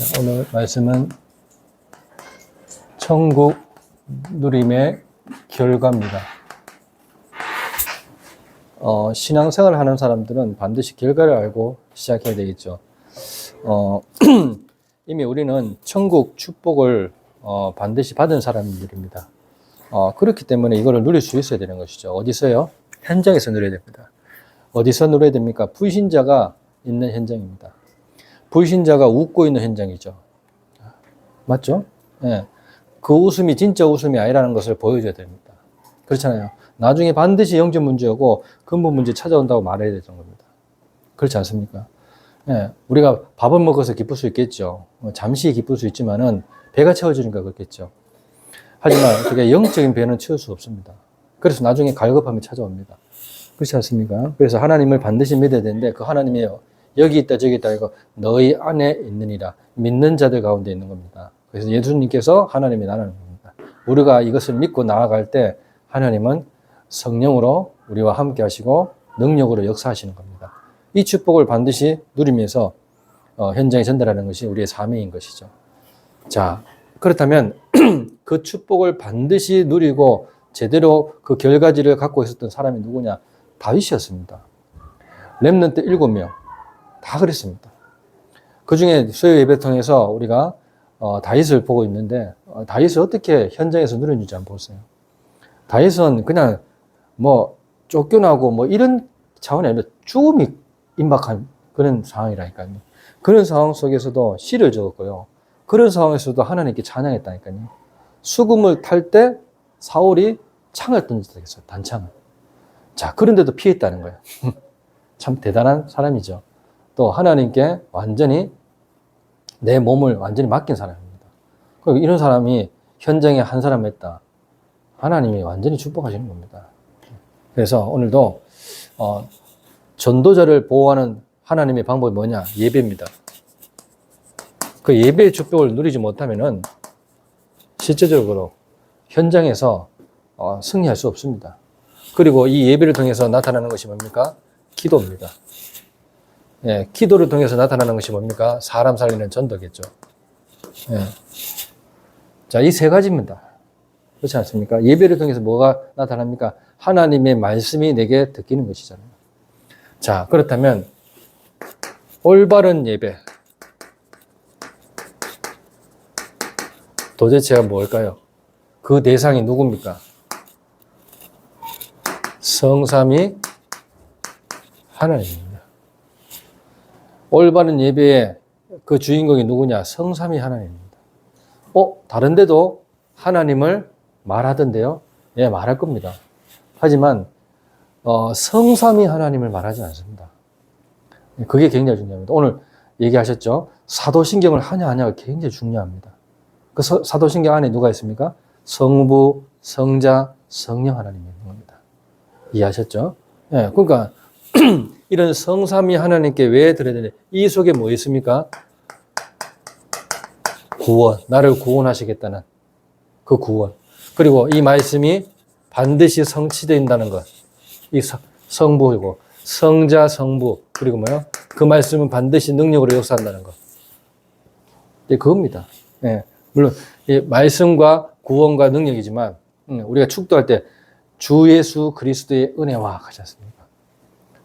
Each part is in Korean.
자, 오늘 말씀은 천국 누림의 결과입니다. 신앙생활을 하는 사람들은 반드시 결과를 알고 시작해야 되겠죠. 이미 우리는 천국 축복을 반드시 받은 사람들입니다. 그렇기 때문에 이거를 누릴 수 있어야 되는 것이죠. 어디서요? 현장에서 누려야 됩니다. 어디서 누려야 됩니까? 불신자가 있는 현장입니다. 불신자가 웃고 있는 현장이죠. 맞죠? 예. 그 웃음이 진짜 웃음이 아니라는 것을 보여줘야 됩니다. 그렇잖아요. 나중에 반드시 영적 문제고 근본 문제 찾아온다고 말해야 되는 겁니다. 그렇지 않습니까? 예. 우리가 밥을 먹어서 기쁠 수 있겠죠. 잠시 기쁠 수 있지만은 배가 채워지니까 그렇겠죠. 하지만 그게 영적인 배는 채울 수 없습니다. 그래서 나중에 갈급함이 찾아옵니다. 그렇지 않습니까? 그래서 하나님을 반드시 믿어야 되는데 그 하나님이 여기 있다 저기 있다 이거 너희 안에 있느니라 믿는 자들 가운데 있는 겁니다. 그래서 예수님께서 하나님이 나라는 겁니다. 우리가 이것을 믿고 나아갈 때 하나님은 성령으로 우리와 함께 하시고 능력으로 역사하시는 겁니다. 이 축복을 반드시 누리면서 현장에 전달하는 것이 우리의 사명인 것이죠. 자, 그렇다면 그 축복을 반드시 누리고 제대로 그 결과지를 갖고 있었던 사람이 누구냐? 다윗이었습니다. 렘넌트 7명 다 그랬습니다. 그 중에 수요 예배 통해서 우리가 다윗을 보고 있는데 다윗을 어떻게 현장에서 누렸는지 한번 보세요. 다윗은 그냥 뭐 쫓겨나고 뭐 이런 차원이 아니라 죽음이 임박한 그런 상황이라니까요. 그런 상황 속에서도 시를 적었고요. 그런 상황에서도 하나님께 찬양했다니까요. 수금을 탈 때 사울이 창을 던졌다겠어요. 단창을. 자, 그런데도 피했다는 거예요. 참 대단한 사람이죠. 또 하나님께 완전히 내 몸을 완전히 맡긴 사람입니다. 이런 사람이 현장에 한 사람 했다. 하나님이 완전히 축복하시는 겁니다. 그래서 오늘도 전도자를 보호하는 하나님의 방법이 뭐냐? 예배입니다. 그 예배의 축복을 누리지 못하면은 실제적으로 현장에서 승리할 수 없습니다. 그리고 이 예배를 통해서 나타나는 것이 뭡니까? 기도입니다. 예, 기도를 통해서 나타나는 것이 뭡니까? 사람 살리는 전도겠죠. 예. 자, 이 세 가지입니다. 그렇지 않습니까? 예배를 통해서 뭐가 나타납니까? 하나님의 말씀이 내게 듣기는 것이잖아요. 자, 그렇다면 올바른 예배 도대체가 뭘까요? 그 대상이 누굽니까? 성삼위 하나님입니다. 올바른 예배의 그 주인공이 누구냐? 성삼위 하나님입니다. 다른 데도 하나님을 말하던데요? 예, 말할 겁니다. 하지만 성삼위 하나님을 말하지 않습니다. 그게 굉장히 중요합니다. 오늘 얘기하셨죠? 사도신경을 하냐 안 하냐가 굉장히 중요합니다. 그 사도신경 안에 누가 있습니까? 성부, 성자, 성령 하나님이 있는 겁니다. 이해하셨죠? 예, 그러니까 이런 성삼위 하나님께 왜 드려야 되냐? 이 속에 뭐 있습니까? 구원, 나를 구원하시겠다는 그 구원. 그리고 이 말씀이 반드시 성취된다는 것. 이 성부이고 성자, 성부. 그리고 뭐요? 그 말씀은 반드시 능력으로 역사한다는 것. 네, 그겁니다. 예, 물론 이 말씀과 구원과 능력이지만 우리가 축도할 때 주 예수 그리스도의 은혜와 하지 않습니까?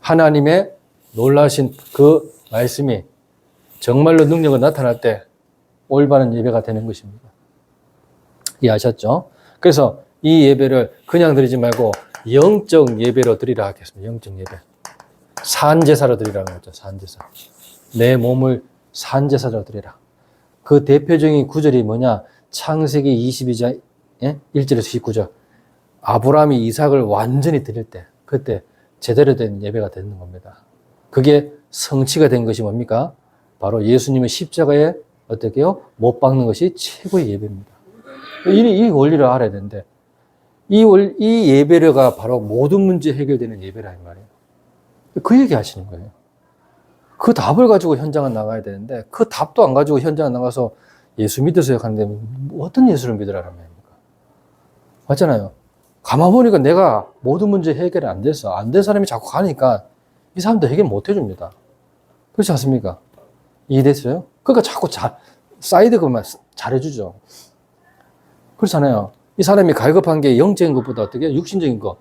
하나님의 놀라신 그 말씀이 정말로 능력을 나타날 때 올바른 예배가 되는 것입니다. 이해하셨죠? 그래서 이 예배를 그냥 드리지 말고 영적 예배로 드리라 하겠습니다. 영적 예배. 산제사로 드리라는 거죠. 산제사. 내 몸을 산제사로 드리라. 그 대표적인 구절이 뭐냐? 창세기 22장 1절에서 19절. 아브라함이 이삭을 완전히 드릴 때 그때 제대로 된 예배가 되는 겁니다. 그게 성취가 된 것이 뭡니까? 바로 예수님의 십자가에 어떻게요? 못 박는 것이 최고의 예배입니다. 이 원리를 알아야 되는데 이 예배가 바로 모든 문제 해결되는 예배라는 말이에요. 그 얘기 하시는 거예요. 그 답을 가지고 현장을 나가야 되는데 그 답도 안 가지고 현장에 나가서 예수 믿으세요 하는데 어떤 예수를 믿으라는 말입니까? 맞잖아요. 가만 보니까 내가 모든 문제 해결이 안 돼서 안 된 사람이 자꾸 가니까 이 사람도 해결 못 해줍니다. 그렇지 않습니까? 이해됐어요? 그러니까 자꾸 사이드 것만 잘해주죠. 그렇잖아요. 이 사람이 갈급한 게 영적인 것보다 어떻게 육신적인 거,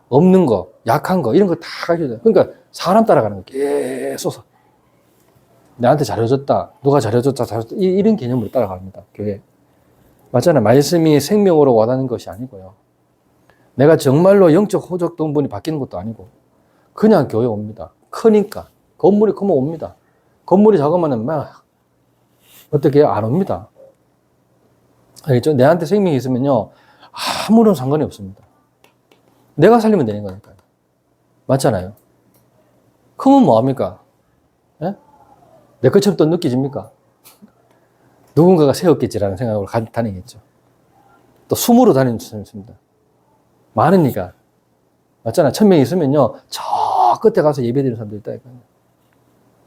없는 거, 약한 거, 이런 거 다 가르쳐줘요. 그러니까 사람 따라가는 거 계속 나한테 잘해줬다, 누가 잘해줬다, 이런 개념으로 따라갑니다. 교회. 맞잖아요. 말씀이 생명으로 와닿는 것이 아니고요. 내가 정말로 영적 호적 동분이 바뀌는 것도 아니고 그냥 교회 옵니다. 크니까. 건물이 크면 옵니다. 건물이 작으면 막 어떻게 안 옵니다. 알겠죠? 내한테 생명이 있으면요 아무런 상관이 없습니다. 내가 살리면 되는 거니까요. 맞잖아요. 크면 뭐합니까? 예? 내 것처럼 또 느껴집니까? 누군가가 세웠겠지라는 생각으로 다니겠죠. 또 숨으로 다니는 사람이 있습니다. 많으니까. 맞잖아. 1000명 있으면요, 저 끝에 가서 예배 드리는 사람들 있다니까요.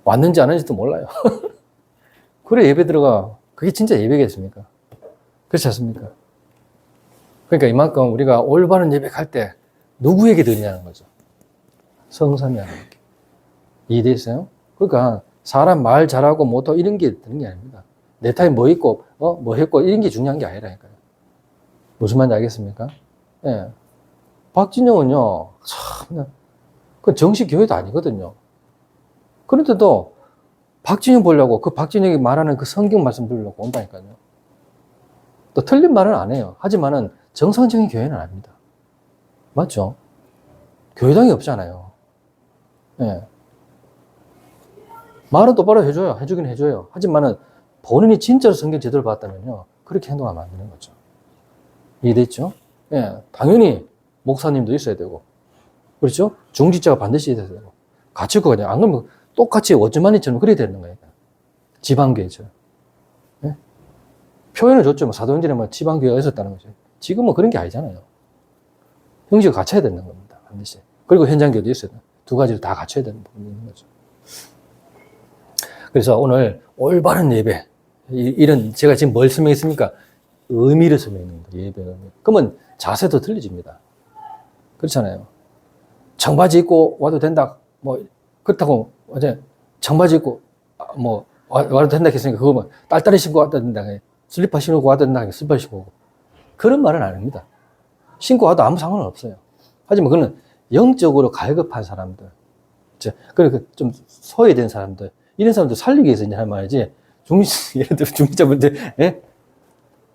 왔는지 안 왔는지도 몰라요. 그래, 예배 들어가. 그게 진짜 예배겠습니까? 그렇지 않습니까? 그러니까 이만큼 우리가 올바른 예배 갈 때 누구에게 드리냐는 거죠. 성삼위 하나님께. 이해되세요? 그러니까 사람 말 잘하고 못하고 이런 게 드는 게 아닙니다. 내 타임 뭐 있고, 뭐 했고, 이런 게 중요한 게 아니라니까요. 무슨 말인지 알겠습니까? 예. 박진영은요, 참, 그 정식 교회도 아니거든요. 그런데도 박진영 보려고 그 박진영이 말하는 그 성경 말씀 들으려고 온다니까요. 또 틀린 말은 안 해요. 하지만은 정상적인 교회는 아닙니다. 맞죠? 교회당이 없잖아요. 예. 말은 똑바로 해줘요. 해주긴 해줘요. 하지만은 본인이 진짜로 성경 제대로 봤다면요. 그렇게 행동하면 안 되는 거죠. 이해됐죠? 예. 당연히 목사님도 있어야 되고. 그렇죠? 중직자가 반드시 있어야 되고. 같이 있거든요. 안 그러면 똑같이 워즈만이처럼 그래야 되는 거예요. 지방교회죠. 예? 표현을 줬죠. 뭐 사도행전에 뭐 지방교회가 있었다는 거죠. 지금은 그런 게 아니잖아요. 형식을 갖춰야 되는 겁니다. 반드시. 그리고 현장교회도 있어야 돼요. 두 가지를 다 갖춰야 되는 부분이 있는 거죠. 그래서 오늘 올바른 예배, 이런 제가 지금 뭘 설명했습니까? 의미를 설명했습니다. 예배 의미. 그러면 자세도 틀려집니다. 그렇잖아요. 청바지 입고 와도 된다. 뭐 그렇다고 어제 청바지 입고 뭐 와도 된다 했으니까 그거 뭐 딸딸이 신고 와도 된다. 슬리퍼 신고 와도 된다. 슬리퍼 신고 오고. 그런 말은 아닙니다. 신고 와도 아무 상관은 없어요. 하지만 그거는 영적으로 갈급한 사람들, 그리고 좀 소외된 사람들, 이런 사람들 살리기 위해서 이제 하는 말이지. 예를 들어 중직자분들, 예?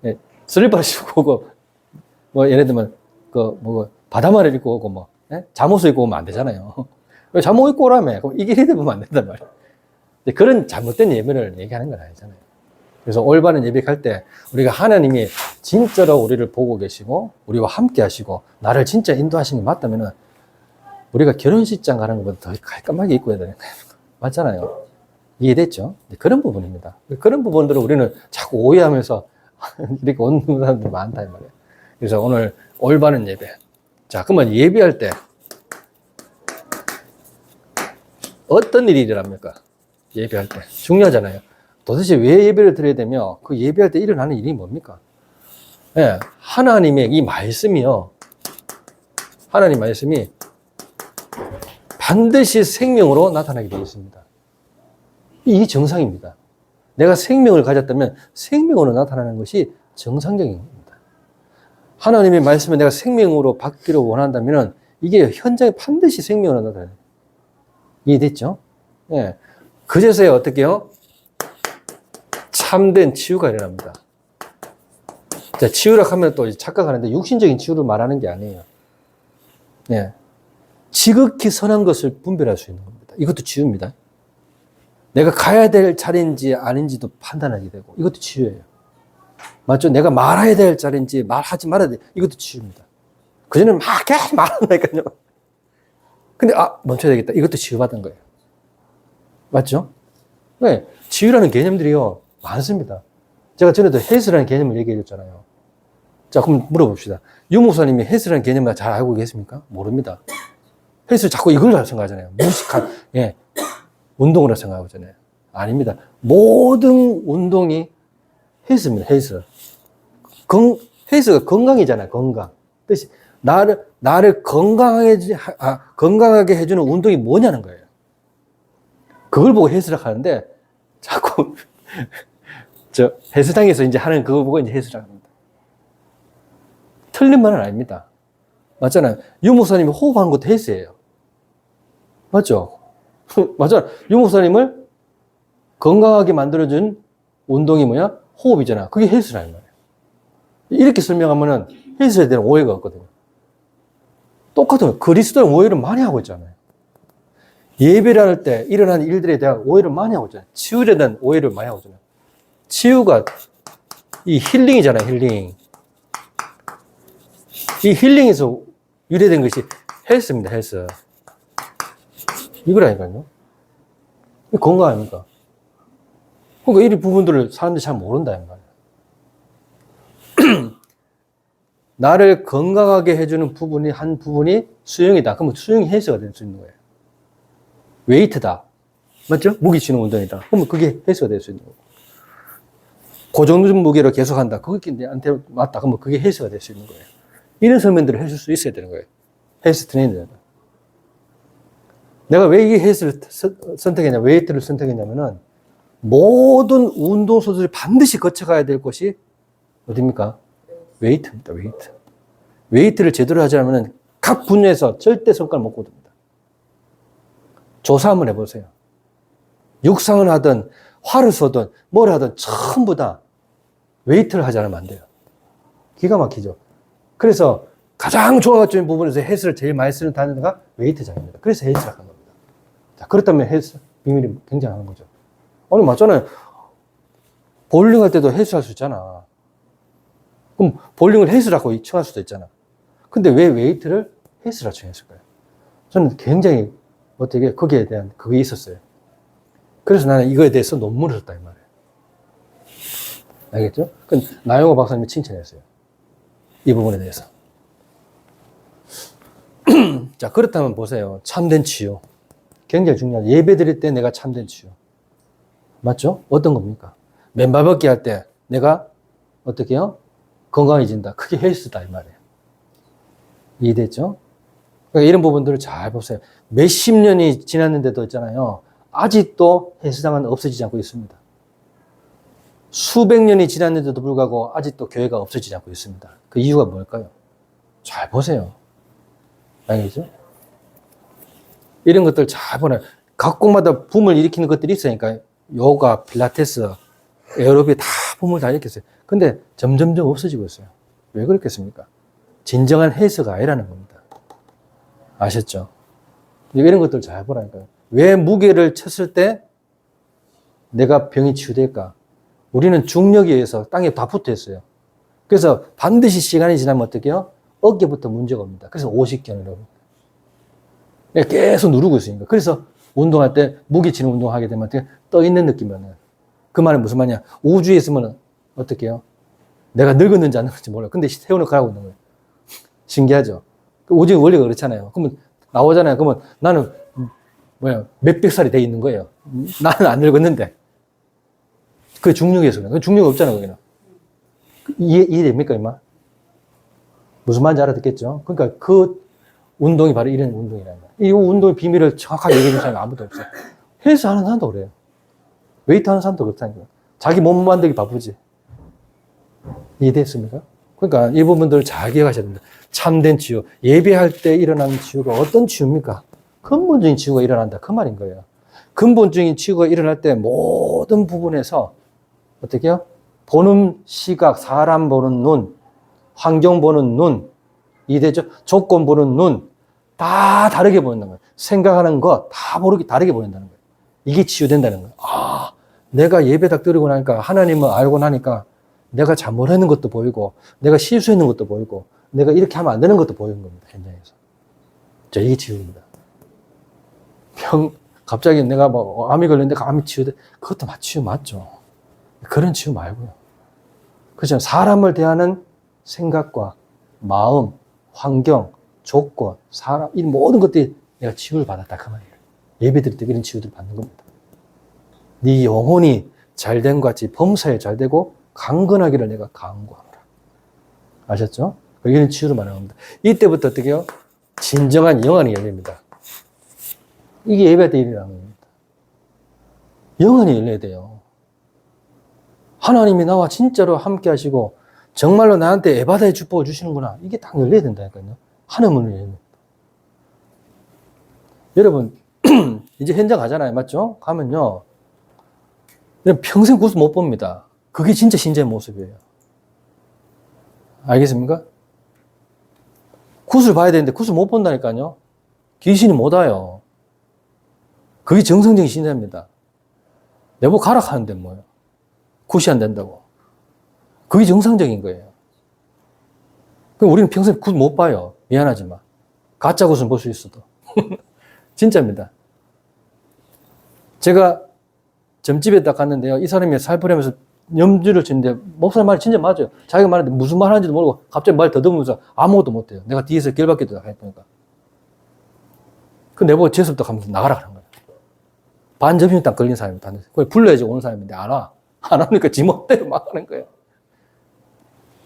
예, 슬리퍼를 신고 오고, 뭐 예를 들면 바다말을 입고 오고 뭐, 예? 잠옷을 입고 오면 안 되잖아요. 잠옷 입고 오라며. 그럼 이게 이래 보면 안 된단 말이에요. 그런 잘못된 예배를 얘기하는 건 아니잖아요. 그래서 올바른 예배 갈 때 우리가 하나님이 진짜로 우리를 보고 계시고 우리와 함께 하시고 나를 진짜 인도하시는 게 맞다면은 우리가 결혼식장 가는 것보다 더 깔끔하게 입고 해야 되는 거예요. 맞잖아요. 이해됐죠? 그런 부분입니다. 그런 부분들을 우리는 자꾸 오해하면서 이렇게 오는 사람들이 많다 이 말이에요. 그래서 오늘 올바른 예배. 자, 그러면 예배할 때 어떤 일이 일어납니까? 예배할 때 중요하잖아요. 도대체 왜 예배를 드려야 되며 그 예배할 때 일어나는 일이 뭡니까? 예, 하나님의 이 말씀이요. 하나님 말씀이 반드시 생명으로 나타나게 되어 있습니다. 이게 정상입니다. 내가 생명을 가졌다면 생명으로 나타나는 것이 정상적인 겁니다. 하나님의 말씀을 내가 생명으로 받기를 원한다면 이게 현장에 반드시 생명으로 나타나요. 이해됐죠? 예. 그제서야 어떻게 해요? 참된 치유가 일어납니다. 자, 치유라 하면 또 착각하는데 육신적인 치유를 말하는 게 아니에요. 예. 지극히 선한 것을 분별할 수 있는 겁니다. 이것도 치유입니다. 내가 가야 될 자리인지 아닌지도 판단하게 되고 이것도 치유예요. 맞죠? 내가 말해야 될 자리인지 말하지 말아야 돼. 이것도 치유입니다. 그전에는 막 계속 말한다니까요. 근데 멈춰야 되겠다. 이것도 치유받은 거예요. 맞죠? 네. 치유라는 개념들이요 많습니다. 제가 전에도 헬스라는 개념을 얘기해 줬잖아요. 자, 그럼 물어봅시다. 유 목사님이 헬스라는 개념을 잘 알고 계십니까? 모릅니다. 헬스 자꾸 이걸 잘 생각하잖아요. 무식한 운동이라 생각하잖아요. 아닙니다. 모든 운동이 헬스입니다. 헬스. 헬스가 건강이잖아요. 건강. 뜻이 나를 건강하게 해주는 운동이 뭐냐는 거예요. 그걸 보고 헬스라 하는데 자꾸 헬스장에서 이제 하는 그거 보고 이제 헬스라고 합니다. 틀린 말은 아닙니다. 맞잖아요. 유 목사님이 호흡하는 것도 헬스예요. 맞죠? 맞아. 유 목사님을 건강하게 만들어준 운동이 뭐야? 호흡이잖아. 그게 헬스라는 말이에요. 이렇게 설명하면은 헬스에 대한 오해가 없거든요. 똑같은 그리스도는 오해를 많이 하고 있잖아요. 예배를 할 때 일어나는 일들에 대한 오해를 많이 하고 있잖아요. 치유에 대한 오해를 많이 하고 있잖아요. 치유가 이 힐링이잖아요, 힐링. 이 힐링에서 유래된 것이 헬스입니다, 헬스. 이거라니까요. 이 건강 아닙니까? 그러니까 이 부분들을 사람들이 잘 모른다, 이 말이에요. 나를 건강하게 해주는 부분이, 한 부분이 수영이다. 그러면 수영이 헬스가 될 수 있는 거예요. 웨이트다. 맞죠? 무게 치는 운동이다. 그러면 그게 헬스가 될 수 있는 거고. 고정된 무게로 계속 한다. 그게 나한테 맞다. 그러면 그게 헬스가 될 수 있는 거예요. 이런 설명들을 해줄 수 있어야 되는 거예요. 헬스 트레이너는. 내가 왜 이 헬스를 선택했냐, 웨이트를 선택했냐면은 모든 운동선수들이 반드시 거쳐가야 될 것이 어디입니까? 웨이트입니다, 웨이트. 웨이트를 제대로 하지 않으면 각 분야에서 절대 성과를 못 거둡니다. 조사 한번 해보세요. 육상을 하든, 활을 쏘든, 뭘 하든 전부 다 웨이트를 하지 않으면 안 돼요. 기가 막히죠. 그래서 가장 좋아하는 부분에서 헬스를 제일 많이 쓰는 단어가 웨이트장입니다. 그래서 헬스를 하는 겁니다. 자, 그렇다면 헬스 비밀이 굉장한 거죠. 아니, 맞잖아요. 볼링 할 때도 헬스 할 수 있잖아. 그럼 볼링을 헬스라고 칭할 수도 있잖아. 근데 왜 웨이트를 헬스라고 칭했을까요? 저는 굉장히 어떻게 거기에 대한 그게 있었어요. 그래서 나는 이거에 대해서 논문을 썼다 이 말이에요. 알겠죠? 그 나영호 박사님이 칭찬했어요. 이 부분에 대해서. 자, 그렇다면 보세요. 참된 치유. 굉장히 중요하죠. 예배 드릴 때 내가 참된 치유. 맞죠? 어떤 겁니까? 맨발 걷기 할 때 내가 어떻게 해요? 건강해진다. 그게 헬스다 이 말이에요. 이해됐죠? 그러니까 이런 부분들을 잘 보세요. 몇십 년이 지났는데도 있잖아요. 아직도 헬스장은 없어지지 않고 있습니다. 수백 년이 지났는데도 불구하고 아직도 교회가 없어지지 않고 있습니다. 그 이유가 뭘까요? 잘 보세요. 알겠죠? 이런 것들 잘 보라. 각국마다 붐을 일으키는 것들이 있으니까 요가, 필라테스, 에어로빅 다 붐을 다 일으켰어요. 근데 점점점 없어지고 있어요. 왜 그렇겠습니까? 진정한 헬스가 아니라는 겁니다. 아셨죠? 이런 것들 잘 보라니까요. 왜 무게를 쳤을 때 내가 병이 치유될까? 우리는 중력에 의해서 땅에 다 붙어 있어요. 그래서 반드시 시간이 지나면 어떻게 해요? 어깨부터 문제가 옵니다. 그래서 오십견이라고. 계속 누르고 있으니까. 그래서 운동할 때 무게 치는 운동하게 되면 어떻게 떠 있는 느낌이면 그 말은 무슨 말이냐? 우주에 있으면 어떻게 해요? 내가 늙었는지 안 늙었는지 몰라요. 근데 세우는 가고 있는 거예요. 신기하죠? 우주의 원리가 그렇잖아요. 그러면 나오잖아요. 그러면 나는 몇백 살이 돼 있는 거예요. 나는 안 늙었는데. 그게 중력에서 그래. 중력 없잖아요, 거기는. 이해됩니까, 이마? 무슨 말인지 알아듣겠죠? 그러니까 그 운동이 바로 이런 운동이라는 거예요. 이 운동의 비밀을 정확하게 얘기해 주는 사람이 아무도 없어요. 헬스 하는 사람도 그래요. 웨이트 하는 사람도 그렇다니까요. 자기 몸 만들기 바쁘지. 이해됐습니까? 그러니까 이 부분들을 잘 기억하셔야 됩니다. 참된 치유. 예배할 때 일어나는 치유가 어떤 치유입니까? 근본적인 치유가 일어난다. 그 말인 거예요. 근본적인 치유가 일어날 때 모든 부분에서 어떻게 해요? 보는 시각, 사람 보는 눈, 환경 보는 눈, 이해되죠? 조건 보는 눈, 다 다르게 보인다는 거예요. 생각하는 거 다 다르게 보인다는 거예요. 이게 치유된다는 거예요. 아, 내가 예배 딱 드리고 나니까 하나님을 알고 나니까 내가 잘못하는 것도 보이고 내가 실수했는 것도 보이고 내가 이렇게 하면 안 되는 것도 보이는 겁니다. 현장에서. 자, 이게 치유입니다. 갑자기 내가 뭐 암이 걸렸는데 암이 치유돼. 그것도 치유 맞죠. 그런 치유 말고요. 그렇죠. 사람을 대하는 생각과 마음, 환경, 조건, 사람, 이 모든 것들이 내가 치유를 받았다. 그 말이에요. 예배 드릴 때 이런 치유를 받는 겁니다. 네 영혼이 잘된 것 같이 범사에 잘되고 강건하기를 내가 간구하노라. 아셨죠? 이런 치유를 말하는 겁니다. 이때부터 어떻게 해요? 진정한 영안이 열립니다. 이게 예배 때 일어나는 겁니다. 영안이 열려야 돼요. 하나님이 나와 진짜로 함께 하시고 정말로 나한테 에바다의 축복을 주시는구나. 이게 딱 열려야 된다니까요. 하늘문을 열려야 됩니다. 여러분 이제 현장 가잖아요. 맞죠? 가면요. 평생 구슬 못 봅니다. 그게 진짜 신자의 모습이에요. 알겠습니까? 구슬 봐야 되는데 구슬 못 본다니까요. 귀신이 못 와요. 그게 정성적인 신자입니다. 내보고 가라 하는데 뭐예요. 굿이 안 된다고. 그게 정상적인 거예요. 그럼 우리는 평생 굿 못 봐요. 미안하지만. 가짜 굿은 볼 수 있어도. 진짜입니다. 제가 점집에 딱 갔는데요. 이 사람이 살포하면서 염주를 치는데 목사님 말이 진짜 맞아요. 자기가 말하는데 무슨 말 하는지도 모르고 갑자기 말 더듬으면서 아무것도 못해요. 내가 뒤에서 길밖에도 해보니까. 그 내보고 재수부터 가면서 나가라 하는 거예요. 반 점심 딱 걸린 사람이 반 점심. 그걸 불러야지 오는 사람인데 안 와. 안 오니까 지 멋대로 막 하는 거예요.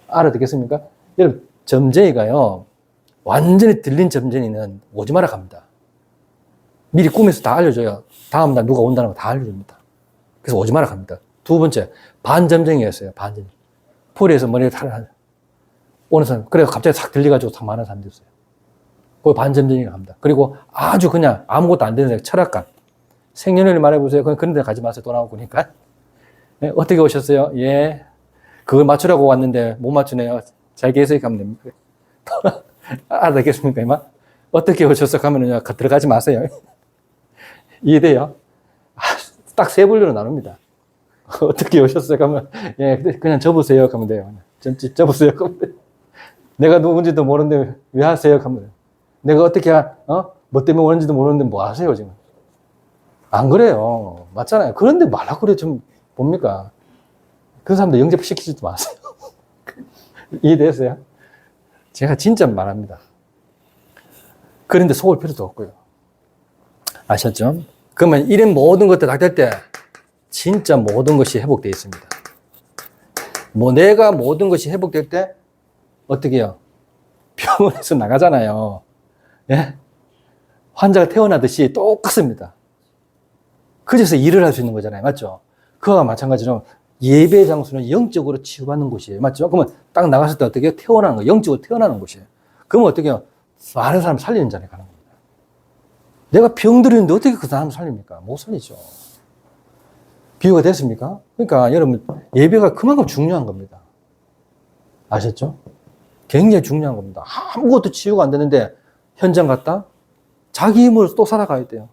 알아듣겠습니까? 여러분, 점쟁이가요, 완전히 들린 점쟁이는 오지 마라 갑니다. 미리 꿈에서 다 알려줘요. 다음날 누가 온다는 거 다 알려줍니다. 그래서 오지 마라 갑니다. 두 번째, 반점쟁이였어요. 반점쟁이. 포리에서 머리를 다 오는 사람. 그래서 갑자기 싹 들려가지고 참 많은 사람들이 있어요. 그걸 반점쟁이라고 합니다. 그리고 아주 그냥 아무것도 안 되는 철학관. 생년월일 말해보세요. 그런 데 가지 마세요. 돈 나오고 그러니까. 네, 어떻게 오셨어요? 예. 그걸 맞추라고 왔는데 못 맞추네요. 잘 계세요. 가면 됩니다. 알아듣겠습니까? 이만? 어떻게 오셨어? 가면은 들어가지 마세요. 이해돼요? 딱 세 분류로 나눕니다. 어떻게 오셨어요? 가면, 예, 그냥 접으세요. 가면 돼요. 점집 접으세요. 가면 돼요. 내가 누군지도 모르는데 왜 하세요? 가면 돼요. 내가 어떻게, 뭐 때문에 오는지도 모르는데 뭐 하세요, 지금? 안 그래요. 맞잖아요. 그런데 말라고 그래, 좀, 뭡니까? 그 사람들 영접시키지도 마세요. 이해되세요? 제가 진짜 말합니다. 그런데 속을 필요도 없고요. 아셨죠? 그러면 이런 모든 것들 다 될 때, 진짜 모든 것이 회복되어 있습니다. 내가 모든 것이 회복될 때, 어떻게 해요? 병원에서 나가잖아요. 예? 환자가 태어나듯이 똑같습니다. 그래서 일을 할 수 있는 거잖아요. 맞죠? 그와 마찬가지로 예배 장소는 영적으로 치유받는 곳이에요. 맞죠? 그러면 딱 나갔을 때 어떻게 해요? 태어나는 거, 영적으로 태어나는 곳이에요. 그러면 어떻게 해요? 많은 사람 살리는 자리에 가는 겁니다. 내가 병들었는데 어떻게 그 사람 살립니까? 못 살리죠. 비유가 됐습니까? 그러니까 여러분, 예배가 그만큼 중요한 겁니다. 아셨죠? 굉장히 중요한 겁니다. 아무것도 치유가 안 되는데 현장 갔다 자기 힘으로 또 살아가야 돼요.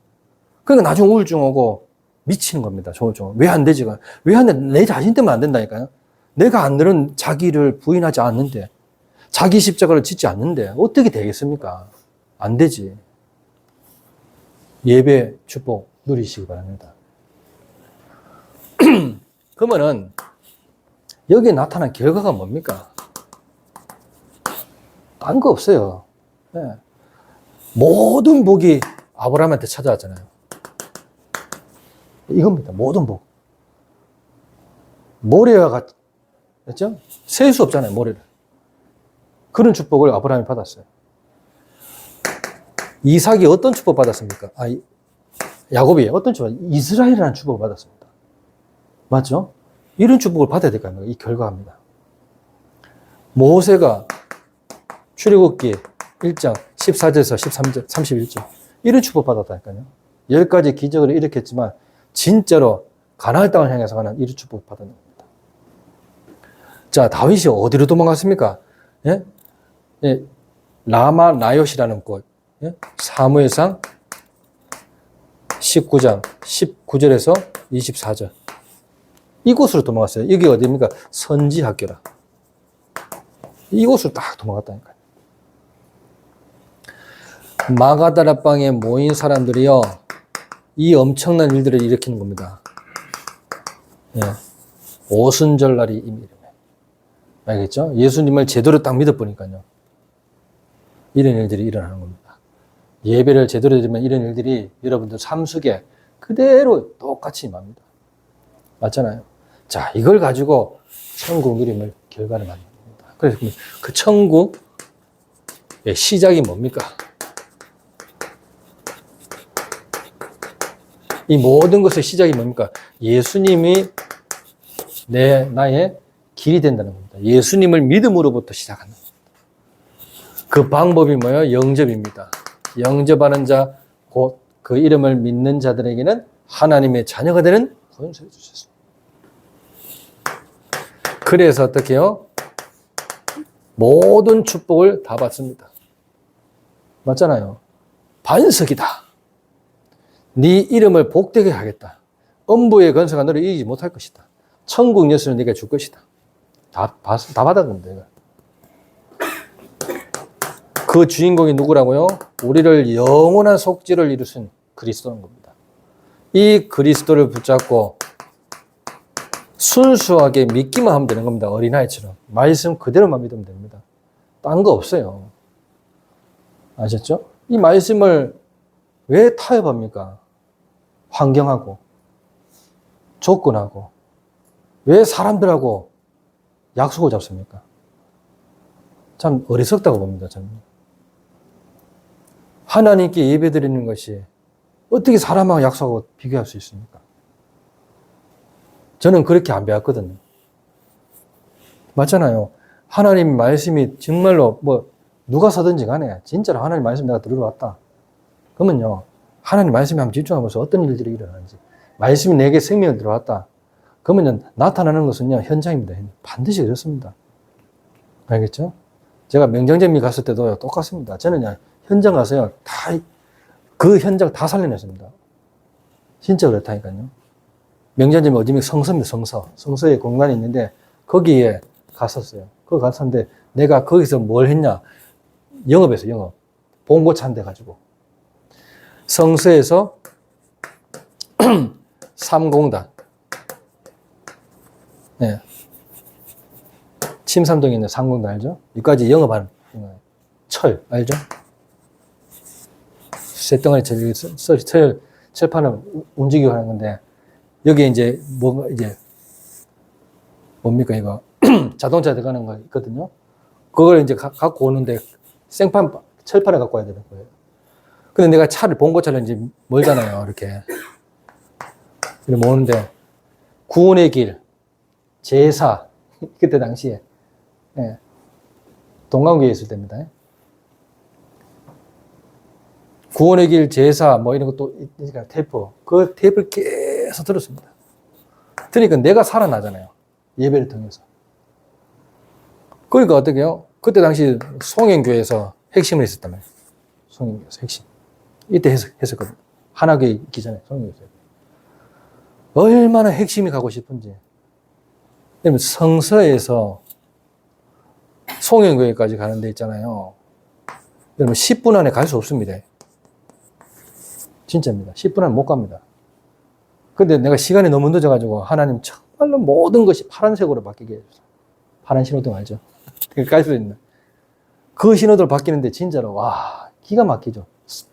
그러니까 나중에 우울증 오고 미치는 겁니다. 조울증. 왜 안 되지? 왜 안 돼? 내 자신 때문에 안 된다니까요. 내가 안 늘은 자기를 부인하지 않는데, 자기 십자가를 짓지 않는데 어떻게 되겠습니까? 안 되지. 예배 축복 누리시기 바랍니다. 그러면은 여기에 나타난 결과가 뭡니까? 딴 거 없어요. 네. 모든 복이 아브라함한테 찾아왔잖아요. 이겁니다. 모든 복. 모래와 같, 그렇죠? 셀 수 없잖아요, 모래를. 그런 축복을 아브라함이 받았어요. 이삭이 어떤 축복 받았습니까? 야곱이 어떤 축복? 이스라엘이라는 축복을 받았습니다. 맞죠? 이런 축복을 받아야 될 거 아닙니까? 이 결과입니다. 모세가 출애굽기 1장 14절에서 13절, 31절. 이런 축복 받았다니까요. 10가지 기적을 일으켰지만, 진짜로 가나안 땅을 향해서 가는 이런 축복 받은 겁니다. 자, 다윗이 어디로 도망갔습니까? 예? 예, 라마 나요시라는 곳. 예? 사무엘상 19장 19절에서 24절. 이곳으로 도망갔어요. 여기 어디입니까? 선지 학교라. 이곳으로 딱 도망갔다니까요. 마가다라 방에 모인 사람들이요, 이 엄청난 일들을 일으키는 겁니다. 예. 오순절날이 이미 알겠죠? 예수님을 제대로 딱 믿어보니까요. 이런 일들이 일어나는 겁니다. 예배를 제대로 드리면 이런 일들이 여러분들 삶 속에 그대로 똑같이 임합니다. 맞잖아요? 자, 이걸 가지고 천국 누림을 결과를 만듭니다. 그래서 그 천국의 시작이 뭡니까? 이 모든 것의 시작이 뭡니까? 예수님이 나의 길이 된다는 겁니다. 예수님을 믿음으로부터 시작하는 겁니다. 그 방법이 뭐예요? 영접입니다. 영접하는 자, 곧 그 이름을 믿는 자들에게는 하나님의 자녀가 되는 권세를 주셨습니다. 그래서 어떻게 해요? 모든 축복을 다 받습니다. 맞잖아요. 반석이다. 네 이름을 복되게 하겠다. 음부의 권세가 너를 이기지 못할 것이다. 천국 열쇠는 네가 줄 것이다. 다 받았는데. 그 주인공이 누구라고요? 우리를 영원한 속죄를 이루신 그리스도인 겁니다. 이 그리스도를 붙잡고 순수하게 믿기만 하면 되는 겁니다. 어린아이처럼. 말씀 그대로만 믿으면 됩니다. 딴 거 없어요. 아셨죠? 이 말씀을 왜 타협합니까? 환경하고, 조건하고, 왜 사람들하고 약속을 잡습니까? 참 어리석다고 봅니다, 저는. 하나님께 예배드리는 것이 어떻게 사람하고 약속하고 비교할 수 있습니까? 저는 그렇게 안 배웠거든요. 맞잖아요. 하나님 말씀이 정말로 누가 서든지 간에 진짜로 하나님 말씀 내가 들으러 왔다. 그러면요. 하나님 말씀에 한번 집중하면서 어떤 일들이 일어나는지. 말씀이 내게 생명을 들어왔다. 그러면 나타나는 것은요. 현장입니다. 반드시 그렇습니다. 알겠죠? 제가 명장점이 갔을 때도 똑같습니다. 저는 현장 가서요. 그 현장 다 살려냈습니다. 진짜 그렇다니까요. 명장점이 어디면 성서입니다. 성서에 공간이 있는데 거기에 갔었어요. 거기 갔었는데 내가 거기서 뭘 했냐. 영업했어요. 영업. 봉고차 한 대 가지고. 성서에서 3공단. 네. 침삼동에 있는 3공단 알죠? 여기까지 영업하는 철 알죠? 쇳덩어리 철판을 움직이고 하는 건데 여기에 이제 뭡니까 이거 자동차 들어가는 거 있거든요. 그걸 이제 갖고 오는데 철판을 갖고 와야 되는 거예요. 근데 내가 봉고차를 이제 멀잖아요. 이렇게 모으는데 구원의 길, 제사 그때 당시에 동강교회 있을 때입니다. 구원의 길, 제사 이런 것도 있으니까 그 테이프를 계속 들었습니다. 그러니까 내가 살아나잖아요. 예배를 통해서. 그러니까 어떻게 해요? 그때 당시 송영교회에서 핵심을 했었단 말이에요. 송영교회에서 핵심. 이때 했었거든요. 하나교회 있기 전에 송영교회에서. 얼마나 핵심이 가고 싶은지. 그러면 성서에서 송영교회까지 가는 데 있잖아요. 여러분 10분 안에 갈 수 없습니다. 진짜입니다. 10분 안에 못 갑니다. 근데 내가 시간이 너무 늦어가지고 하나님 정말로 모든 것이 파란색으로 바뀌게 해주세요. 파란 신호등 알죠? 깔 수 있는. 그 신호등 바뀌는데 진짜로 와 기가 막히죠.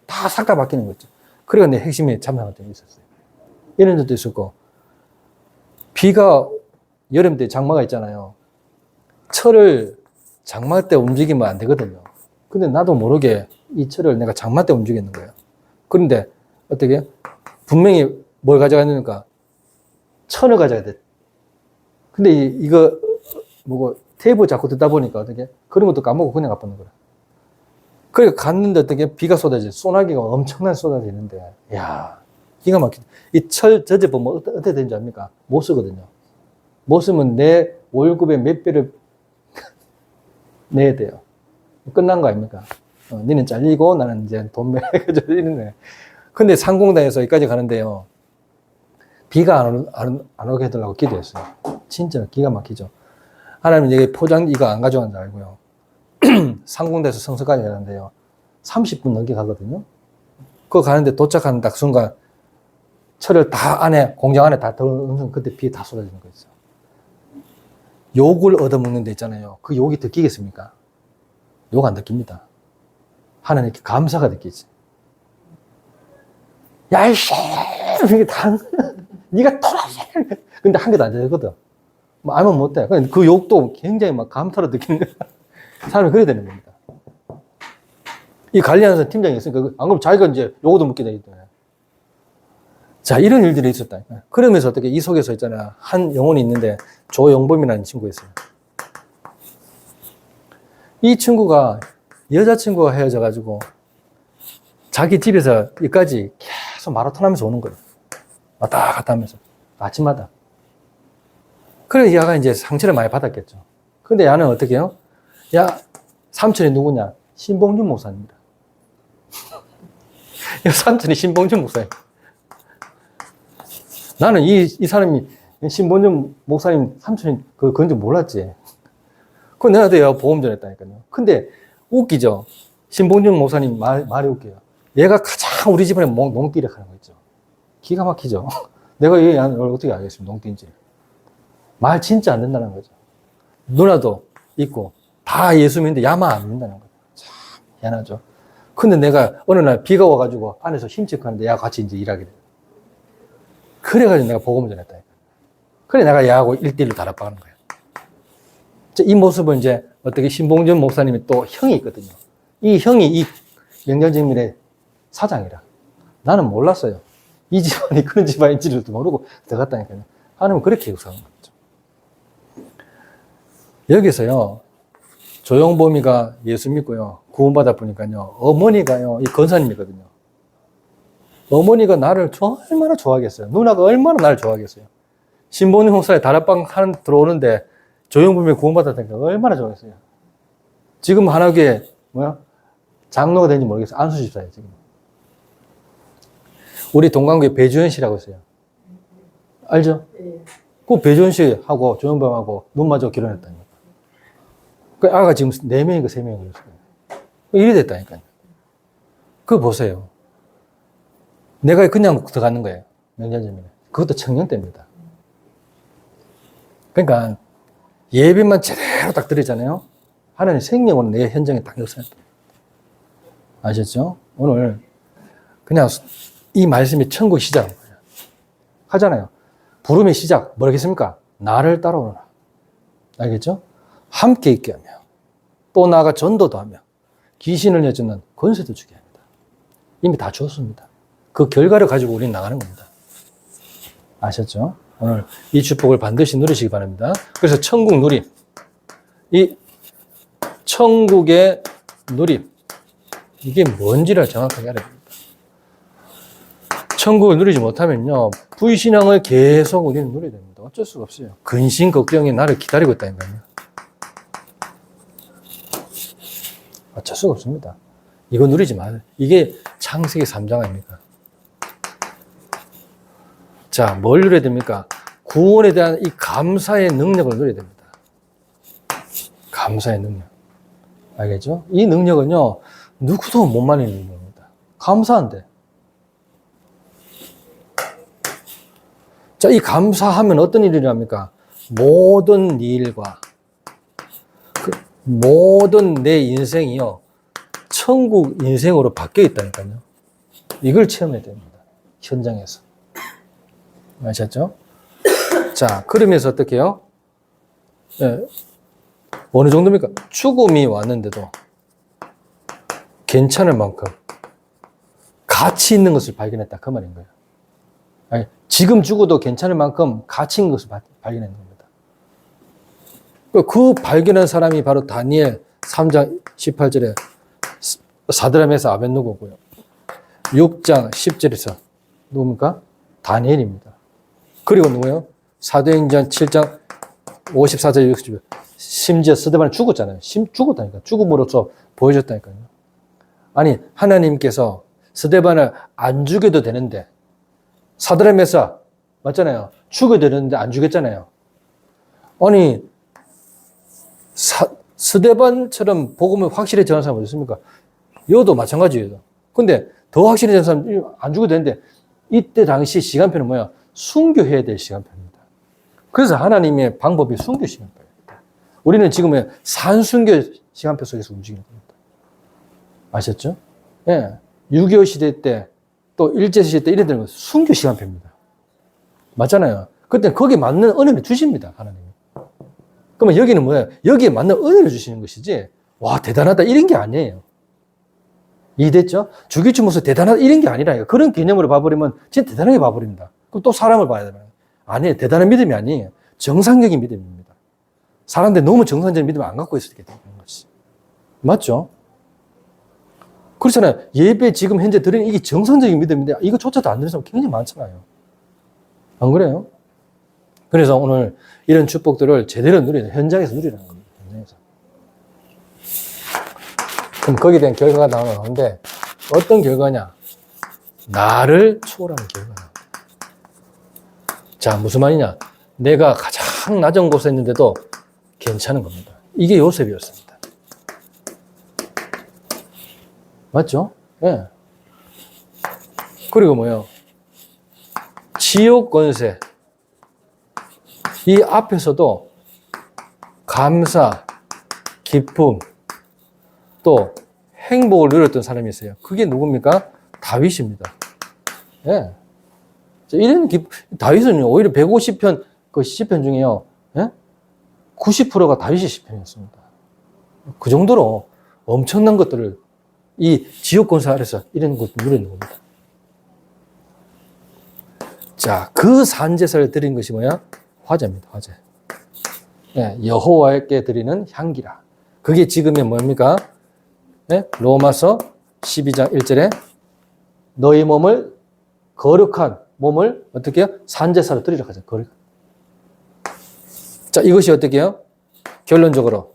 다 싹 다 바뀌는 거죠. 그래가 내 핵심에 참석한 적이 있었어요. 이런 적도 있었고 비가 여름 때 장마가 있잖아요. 철을 장마 때 움직이면 안 되거든요. 근데 나도 모르게 이 철을 내가 장마 때 움직이는 거예요. 그런데 어떻게 분명히 뭘 가져가니까 천을 가져야 돼. 근데 이거 테이프 자꾸 듣다 보니까 어떻게 그런 것도 까먹고 그냥 가버는 거야. 그래 갔는데 어떻게 비가 쏟아져 소나기가 엄청나게 쏟아지는데 야 기가 막히다. 이 철 저제보면 어떻게 되는지 압니까? 못 쓰거든요. 못 쓰면 내 월급의 몇 배를 내야 돼요. 끝난 거 아닙니까? 니는 잘리고 나는 이제 돈 매가지고 이러네. 근데 상공단에서 여기까지 가는데요. 비가 안 오게 해달라고 기도했어요. 진짜 기가 막히죠. 하나님 여기 포장 이거 안 가져간 줄 알고요. 상공단에서 성서까지 가는데요. 30분 넘게 가거든요. 그거 가는데 도착하는 딱 순간 철을 다 안에 공장 안에 다 들어오는 그때 비 다 쏟아지는 거 있어요. 욕을 얻어먹는 데 있잖아요. 그 욕이 느끼겠습니까? 욕 안 느낍니다. 하나님께 감사가 느끼지. 야, 이씨! 이게 다, 니가 토라지! 근데 한 개도 안 되거든. 알면 못해. 그 욕도 굉장히 막 감사로 느끼는 거야. 사람이 그래야 되는 겁니다. 이 관리하는 팀장이 있으니까, 안 그러면 자기가 이제 욕도 묻게 되기 때문에. 자, 이런 일들이 있었다. 그러면서 어떻게 이 속에서 있잖아. 한 영혼이 있는데 조영범이라는 친구가 있어요. 이 친구가 여자친구가 헤어져가지고 자기 집에서 여기까지 계속 마라톤 하면서 오는 거예요. 왔다 갔다 하면서. 아침마다. 그래서 얘가 이제 상처를 많이 받았겠죠. 근데 얘는 어떻게 해요? 야, 삼촌이 누구냐? 신봉준 목사입니다. 삼촌이 신봉준 목사님. 나는 이 사람이 신봉준 목사님 삼촌이 그건지 몰랐지. 그 내가 얘가 보험 전했다니까요. 근데 웃기죠. 신봉준 목사님 말이 웃겨요. 얘가 가장 우리 집안에 농띠를 하는 거 있죠. 기가 막히죠. 내가 얘 어떻게 알겠습니까? 농띠인지. 말 진짜 안 된다는 거죠. 누나도 있고 다 예수 믿는데 야만 안 믿는다는 거죠. 참 희한하죠. 근데 내가 어느 날 비가 와가지고 안에서 힘체크하는데 얘가 같이 이제 일하게 돼요. 그래가지고 내가 복음을 전했다니까. 그래 내가 얘하고 1대1로 다락방하는 거예요. 이 모습은 이제 어떻게 신봉준 목사님이 또 형이 있거든요. 이 형이 이 명절증민의 사장이라. 나는 몰랐어요. 이 집안이 그런 집안인지도 모르고 들어갔다니까요. 하나님은 그렇게 역사하는 거죠. 여기서요, 조영범이가 예수 믿고요, 구원받아 보니까요, 어머니가요, 이 권사님이거든요. 어머니가 나를 얼마나 좋아하겠어요. 누나가 얼마나 나를 좋아하겠어요. 신봉준 목사의 다락방 들어오는데 조영범이 구원받았다니까 얼마나 좋아했어요. 지금 하나교회 장로가 된지 모르겠어요. 안수집사예요, 지금. 우리 동강교회 배주현 씨라고 있어요. 알죠? 그 배주현 씨하고 조영범하고 눈 맞아 결혼했다니까. 그 아가 지금 4명인가 3명인가 그랬어요. 이래 됐다니까요. 그거 보세요. 내가 그냥 들어가는 거예요. 명절쯤에. 그것도 청년 때입니다. 그러니까 예배만 제대로 딱 드리잖아요. 하나님 생명으로 내 현장에 딱 역사했다. 아셨죠? 오늘 그냥 이 말씀이 천국 시작인 거예요. 하잖아요. 부름의 시작 뭐겠습니까? 나를 따라오라. 알겠죠? 함께 있게 하며 또 나아가 전도도 하며 귀신을 내쫓는 권세도 주게 합니다. 이미 다 주었습니다. 그 결과를 가지고 우리는 나가는 겁니다. 아셨죠? 오늘 이 축복을 반드시 누리시기 바랍니다. 그래서 천국 누림, 이 천국의 누림, 이게 뭔지를 정확하게 알아야 됩니다. 천국을 누리지 못하면요, 불신앙을 계속 우리는 누려야 됩니다. 어쩔 수가 없어요. 근심, 걱정이 나를 기다리고 있다니까요. 어쩔 수가 없습니다. 이거 누리지 마요. 이게 창세기 3장 아닙니까? 자, 뭘 누려야 됩니까? 구원에 대한 이 감사의 능력을 누려야 됩니다. 감사의 능력. 알겠죠? 이 능력은요, 누구도 못 말리는 능력입니다. 감사한데. 자, 이 감사하면 어떤 일이 일어납니까? 모든 일과 모든 내 인생이요, 천국 인생으로 바뀌어 있다니까요. 이걸 체험해야 됩니다. 현장에서. 아셨죠? 자, 그러면서 어떻게 해요? 예, 어느 정도입니까? 죽음이 왔는데도 괜찮을 만큼 가치 있는 것을 발견했다. 그 말인 거예요. 아니, 지금 죽어도 괜찮을 만큼 가치 있는 것을 발견한 겁니다. 그 발견한 사람이 바로 다니엘 3장 18절에 사드라메사 아벳느고고요. 6장 10절에서 누굽니까? 다니엘입니다. 그리고 누구예요? 사도행전 7장 54절 60절. 심지어 스데반은 죽었잖아요. 죽었다니까. 죽음으로써 보여줬다니까요. 아니, 하나님께서 스데반을 안 죽여도 되는데, 사드라메사 맞잖아요. 죽여도 되는데 안 죽였잖아요. 아니, 스데반처럼 복음을 확실히 전한 사람 어디 있습니까? 여도 마찬가지예요. 근데 더 확실히 전한 사람 안 죽어도 되는데, 이때 당시 시간표는 뭐야? 순교해야 될 시간표입니다. 그래서 하나님의 방법이 순교 시간표예요. 우리는 지금 산순교 시간표 속에서 움직이는 겁니다. 아셨죠? 예. 6.25 시대 때, 또 일제시대 때 이래 되는 건 순교 시간표입니다. 맞잖아요. 그때 거기에 맞는 은혜를 주십니다, 하나님이. 그러면 여기는 뭐예요? 여기에 맞는 은혜를 주시는 것이지, 와, 대단하다, 이런 게 아니에요. 이해됐죠? 주기주 무슨 대단하다 이런 게 아니라 그런 개념으로 봐버리면 진짜 대단하게 봐버립니다. 그럼 또 사람을 봐야 되면 아니에요. 대단한 믿음이 아니에요. 정상적인 믿음입니다. 사람들 너무 정상적인 믿음을 안 갖고 있었기 때문에 것이. 맞죠? 그렇잖아요. 예배 지금 현재 드리는 이게 정상적인 믿음인데 이거조차도 안 드리는 사람 굉장히 많잖아요. 안 그래요? 그래서 오늘 이런 축복들을 제대로 누리는, 현장에서 누리라는 겁니다. 현장에서. 그럼 거기에 대한 결과가 나오는데 어떤 결과냐? 나를 초월하는 결과다. 자, 무슨 말이냐? 내가 가장 낮은 곳에 있는데도 괜찮은 겁니다. 이게 요셉이었습니다. 맞죠? 예. 네. 그리고 뭐요? 지옥 권세. 이 앞에서도 감사, 기쁨, 또 행복을 누렸던 사람이 있어요. 그게 누굽니까? 다윗입니다. 예. 이런 다윗은 오히려 150편, 그 시편 중에요. 예? 90%가 다윗의 시편이었습니다. 그 정도로 엄청난 것들을 이 지옥 권세 아래서 이런 것을 누리는 겁니다. 자, 그 산제사를 드린 것이 뭐야? 화제입니다, 화제. 예, 여호와께 드리는 향기라. 그게 지금의 뭡니까? 예? 로마서 12장 1절에 너희 몸을 거룩한 몸을 어떻게 해요? 산제사로 드리라 하죠. 거룩. 자, 이것이 어떻게 해요? 결론적으로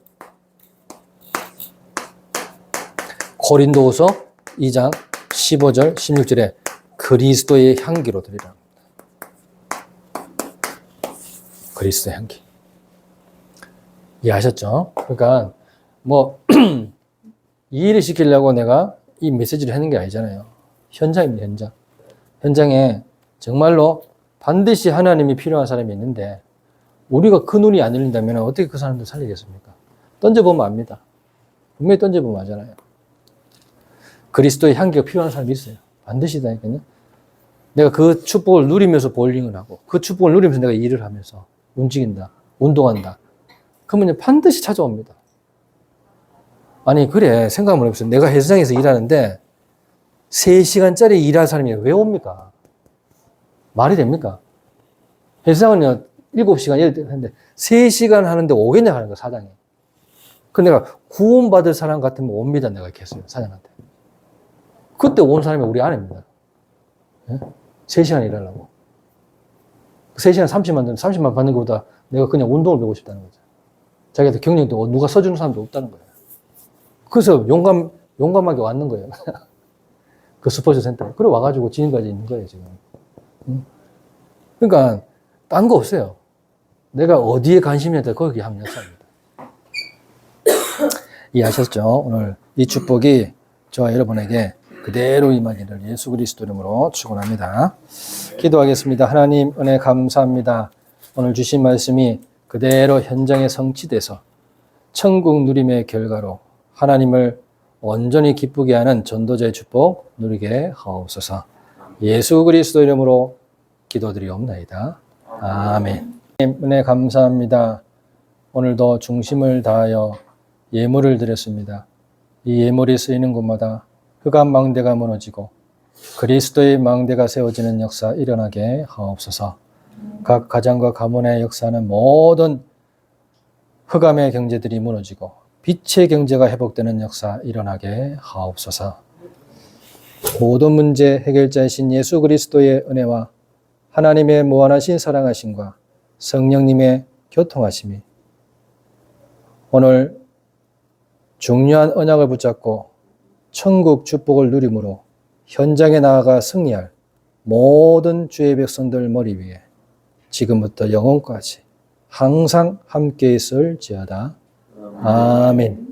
고린도후서 2장 15절 16절에 그리스도의 향기로 드리라. 그리스도의 향기. 이해하셨죠? 그러니까 뭐 이해를 시키려고 내가 이 메시지를 하는 게 아니잖아요. 현장입니다, 현장. 현장에 정말로 반드시 하나님이 필요한 사람이 있는데 우리가 그 눈이 안 열린다면 어떻게 그 사람들 살리겠습니까? 던져보면 압니다. 분명히 던져보면 알잖아요. 그리스도의 향기가 필요한 사람이 있어요. 반드시 다니까요. 내가 그 축복을 누리면서 볼링을 하고 그 축복을 누리면서 내가 일을 하면서 움직인다, 운동한다. 그러면 반드시 찾아옵니다. 아니 그래 생각을 해보세요. 내가 헬스장에서 일하는데 3시간짜리 일할 사람이 왜 옵니까? 말이 됩니까? 헬스장은요 7시간 일하는데 3시간 하는데 오겠냐 하는 거야 사장이. 그 내가 구원받을 사람 같으면 옵니다. 내가 이렇게 했어요 사장한테. 그때 온 사람이 우리 아내입니다. 네? 3시간 일하려고. 3시간 30만 받는 것보다 내가 그냥 운동을 배우고 싶다는 거죠. 자기한테 경력도 누가 써주는 사람도 없다는 거예요. 그래서 용감하게 왔는 거예요. 그 스포츠 센터에. 그래 와가지고 지금까지 있는 거예요, 지금. 그러니까, 딴 거 없어요. 내가 어디에 관심이 있다, 거기에 하면 역사입니다. 이해하셨죠? 오늘 이 축복이 저와 여러분에게 그대로 임하기를 예수 그리스도 이름으로 축원합니다. 기도하겠습니다. 하나님 은혜 감사합니다. 오늘 주신 말씀이 그대로 현장에 성취돼서 천국 누림의 결과로 하나님을 온전히 기쁘게 하는 전도자의 축복 누리게 하옵소서. 예수 그리스도 이름으로 기도드리옵나이다. 아멘. 은혜 감사합니다. 오늘도 중심을 다하여 예물을 드렸습니다. 이 예물이 쓰이는 곳마다 흑암 망대가 무너지고 그리스도의 망대가 세워지는 역사 일어나게 하옵소서. 각 가정과 가문에 역사하는 모든 흑암의 경제들이 무너지고 빛의 경제가 회복되는 역사 일어나게 하옵소서. 모든 문제 해결자이신 예수 그리스도의 은혜와 하나님의 무한하신 사랑하심과 성령님의 교통하심이 오늘 중요한 언약을 붙잡고 천국 축복을 누림으로 현장에 나아가 승리할 모든 주의 백성들 머리 위에 지금부터 영원까지 항상 함께 있을지어다. 아멘.